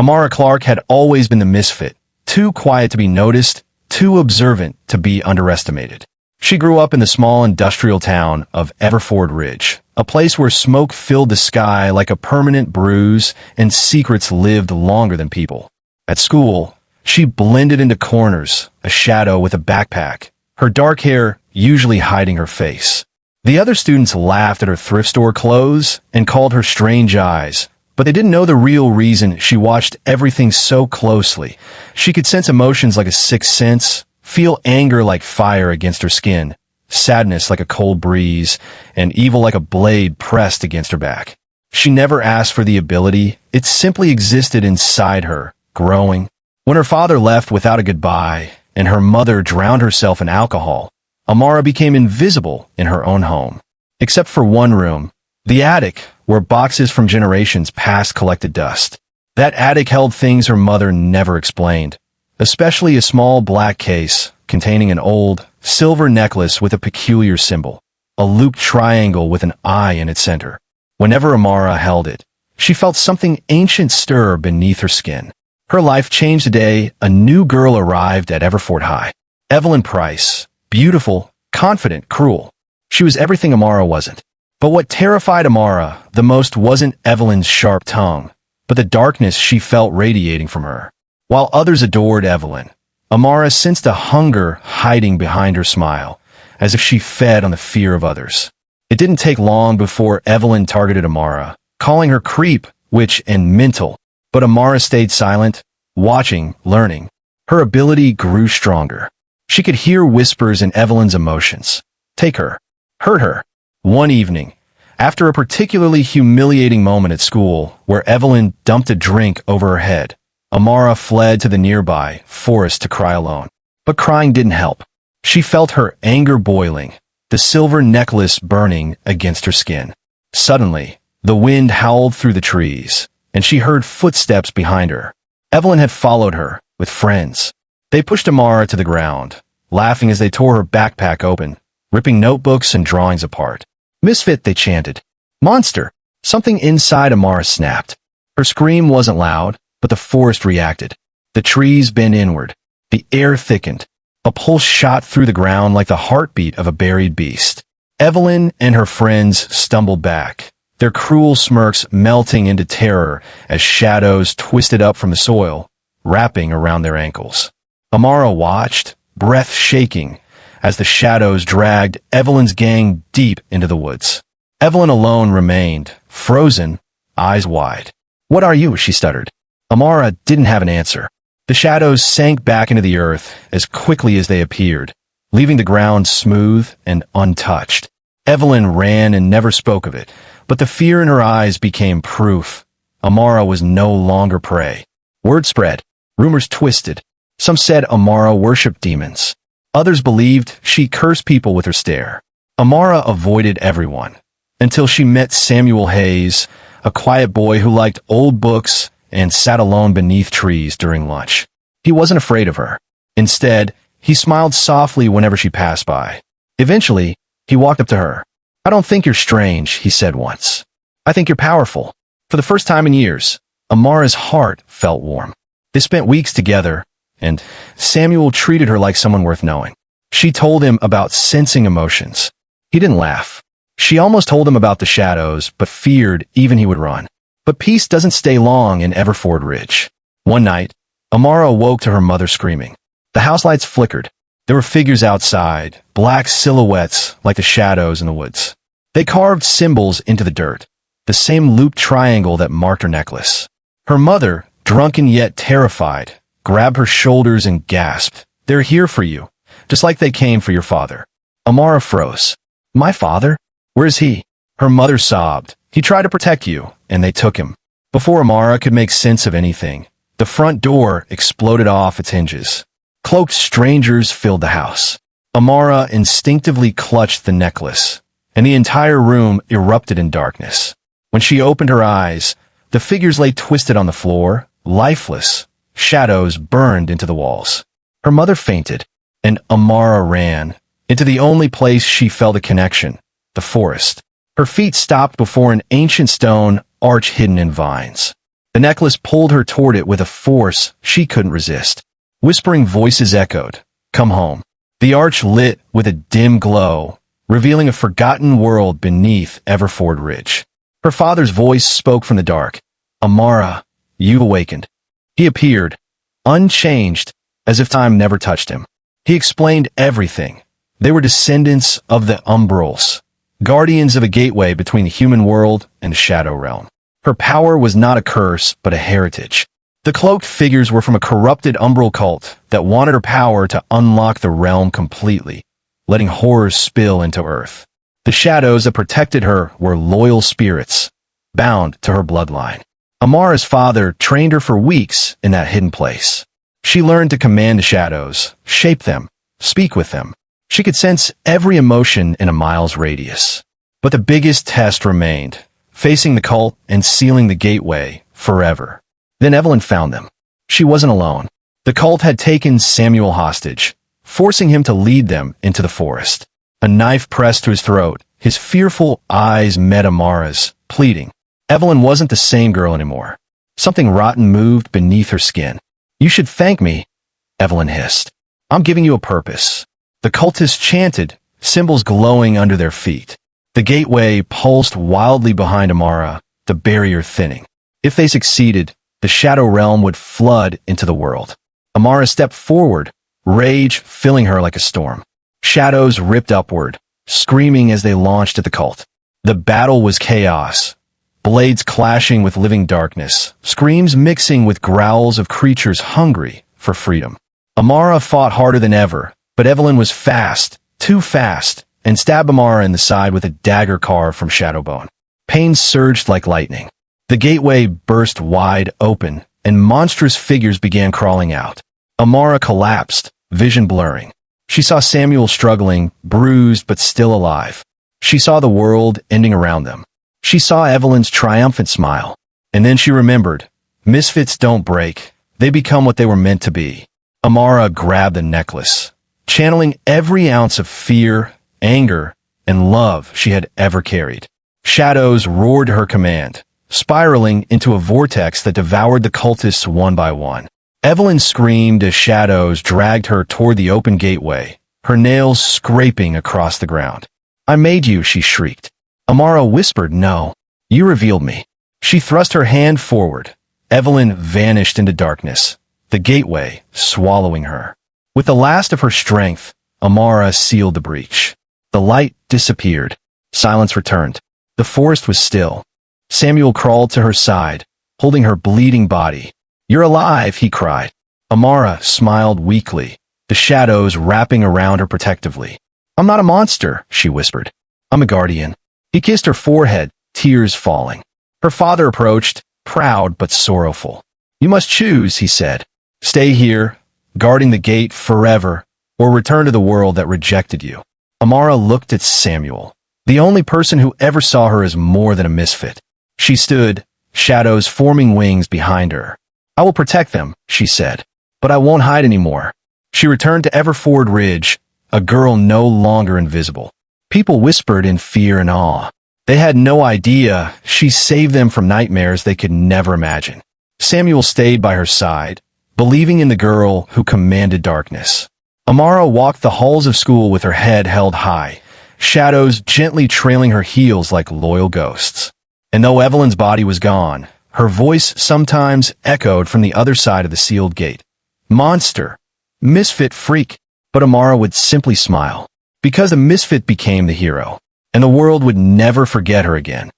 Amara Clark had always been the misfit, too quiet to be noticed, too observant to be underestimated. She grew up in the small industrial town of Everford Ridge, a place where smoke filled the sky like a permanent bruise and secrets lived longer than people. At school, she blended into corners, a shadow with a backpack, her dark hair usually hiding her face. The other students laughed at her thrift store clothes and called her strange eyes, but they didn't know the real reason she watched everything so closely. She could sense emotions like a sixth sense, feel anger like fire against her skin, sadness like a cold breeze, and evil like a blade pressed against her back. She never asked for the ability, it simply existed inside her, growing. When her father left without a goodbye, and her mother drowned herself in alcohol, Amara became invisible in her own home. Except for one room, the attic, where boxes from generations past collected dust. That attic held things her mother never explained, especially a small black case containing an old, silver necklace with a peculiar symbol, a looped triangle with an eye in its center. Whenever Amara held it, she felt something ancient stir beneath her skin. Her life changed the day a new girl arrived at Everford High. Evelyn Price, beautiful, confident, cruel. She was everything Amara wasn't. But what terrified Amara the most wasn't Evelyn's sharp tongue, but the darkness she felt radiating from her. While others adored Evelyn, Amara sensed a hunger hiding behind her smile, as if she fed on the fear of others. It didn't take long before Evelyn targeted Amara, calling her creep, witch, and mental. But Amara stayed silent, watching, learning. Her ability grew stronger. She could hear whispers in Evelyn's emotions. Take her. Hurt her. One evening, after a particularly humiliating moment at school where Evelyn dumped a drink over her head, Amara fled to the nearby forest to cry alone. But crying didn't help. She felt her anger boiling, the silver necklace burning against her skin. Suddenly, the wind howled through the trees, and she heard footsteps behind her. Evelyn had followed her, with friends. They pushed Amara to the ground, laughing as they tore her backpack open, ripping notebooks and drawings apart. Misfit, they chanted. Monster! Something inside Amara snapped. Her scream wasn't loud, but the forest reacted. The trees bent inward. The air thickened. A pulse shot through the ground like the heartbeat of a buried beast. Evelyn and her friends stumbled back, their cruel smirks melting into terror as shadows twisted up from the soil, wrapping around their ankles. Amara watched, breath shaking, as the shadows dragged Evelyn's gang deep into the woods. Evelyn alone remained, frozen, eyes wide. What are you? She stuttered. Amara didn't have an answer. The shadows sank back into the earth as quickly as they appeared, leaving the ground smooth and untouched. Evelyn ran and never spoke of it, but the fear in her eyes became proof. Amara was no longer prey. Word spread. Rumors twisted. Some said Amara worshipped demons. Others believed she cursed people with her stare. Amara avoided everyone, until she met Samuel Hayes, a quiet boy who liked old books and sat alone beneath trees during lunch. He wasn't afraid of her. Instead, he smiled softly whenever she passed by. Eventually, he walked up to her. I don't think you're strange, he said once. I think you're powerful. For the first time in years, Amara's heart felt warm. They spent weeks together, and Samuel treated her like someone worth knowing. She told him about sensing emotions. He didn't laugh. She almost told him about the shadows, but feared even he would run. But peace doesn't stay long in Everford Ridge. One night, Amara awoke to her mother screaming. The house lights flickered. There were figures outside, black silhouettes like the shadows in the woods. They carved symbols into the dirt, the same looped triangle that marked her necklace. Her mother, drunken yet terrified, grabbed her shoulders and gasped, They're here for you, just like they came for your father. Amara froze. My father? Where's he? Her mother sobbed. He tried to protect you, and they took him. Before Amara could make sense of anything, the front door exploded off its hinges. Cloaked strangers filled the house. Amara instinctively clutched the necklace, and the entire room erupted in darkness. When she opened her eyes, the figures lay twisted on the floor, lifeless. Shadows burned into the walls. Her mother fainted, and Amara ran into the only place she felt a connection, the forest. Her feet stopped before an ancient stone arch hidden in vines. The necklace pulled her toward it with a force she couldn't resist. Whispering voices echoed, "Come home." The arch lit with a dim glow, revealing a forgotten world beneath Everford Ridge. Her father's voice spoke from the dark. "Amara, you've awakened." He appeared, unchanged, as if time never touched him. He explained everything. They were descendants of the Umbrals, guardians of a gateway between the human world and the Shadow Realm. Her power was not a curse, but a heritage. The cloaked figures were from a corrupted Umbral cult that wanted her power to unlock the realm completely, letting horrors spill into Earth. The shadows that protected her were loyal spirits, bound to her bloodline. Amara's father trained her for weeks in that hidden place. She learned to command the shadows, shape them, speak with them. She could sense every emotion in a mile's radius. But the biggest test remained, facing the cult and sealing the gateway forever. Then Evelyn found them. She wasn't alone. The cult had taken Samuel hostage, forcing him to lead them into the forest. A knife pressed to his throat. His fearful eyes met Amara's, pleading. Evelyn wasn't the same girl anymore. Something rotten moved beneath her skin. "You should thank me," Evelyn hissed. "I'm giving you a purpose." The cultists chanted, symbols glowing under their feet. The gateway pulsed wildly behind Amara, the barrier thinning. If they succeeded, the Shadow Realm would flood into the world. Amara stepped forward, rage filling her like a storm. Shadows ripped upward, screaming as they launched at the cult. The battle was chaos. Blades clashing with living darkness, screams mixing with growls of creatures hungry for freedom. Amara fought harder than ever, but Evelyn was fast, too fast, and stabbed Amara in the side with a dagger carved from Shadowbone. Pain surged like lightning. The gateway burst wide open, and monstrous figures began crawling out. Amara collapsed, vision blurring. She saw Samuel struggling, bruised but still alive. She saw the world ending around them. She saw Evelyn's triumphant smile. And then she remembered, misfits don't break. They become what they were meant to be. Amara grabbed the necklace, channeling every ounce of fear, anger, and love she had ever carried. Shadows roared her command, spiraling into a vortex that devoured the cultists one by one. Evelyn screamed as shadows dragged her toward the open gateway, her nails scraping across the ground. "I made you," she shrieked. Amara whispered, "No, you revealed me." She thrust her hand forward. Evelyn vanished into darkness, the gateway swallowing her. With the last of her strength, Amara sealed the breach. The light disappeared. Silence returned. The forest was still. Samuel crawled to her side, holding her bleeding body. "You're alive," he cried. Amara smiled weakly, the shadows wrapping around her protectively. "I'm not a monster," she whispered. "I'm a guardian." He kissed her forehead, tears falling. Her father approached, proud but sorrowful. "You must choose," he said. "Stay here, guarding the gate forever, or return to the world that rejected you." Amara looked at Samuel, the only person who ever saw her as more than a misfit. She stood, shadows forming wings behind her. "I will protect them," she said, "but I won't hide anymore." She returned to Everford Ridge, a girl no longer invisible. People whispered in fear and awe. They had no idea she saved them from nightmares they could never imagine. Samuel stayed by her side, believing in the girl who commanded darkness. Amara walked the halls of school with her head held high, shadows gently trailing her heels like loyal ghosts. And though Evelyn's body was gone, her voice sometimes echoed from the other side of the sealed gate. "Monster, misfit freak." But Amara would simply smile, because the misfit became the hero, and the world would never forget her again.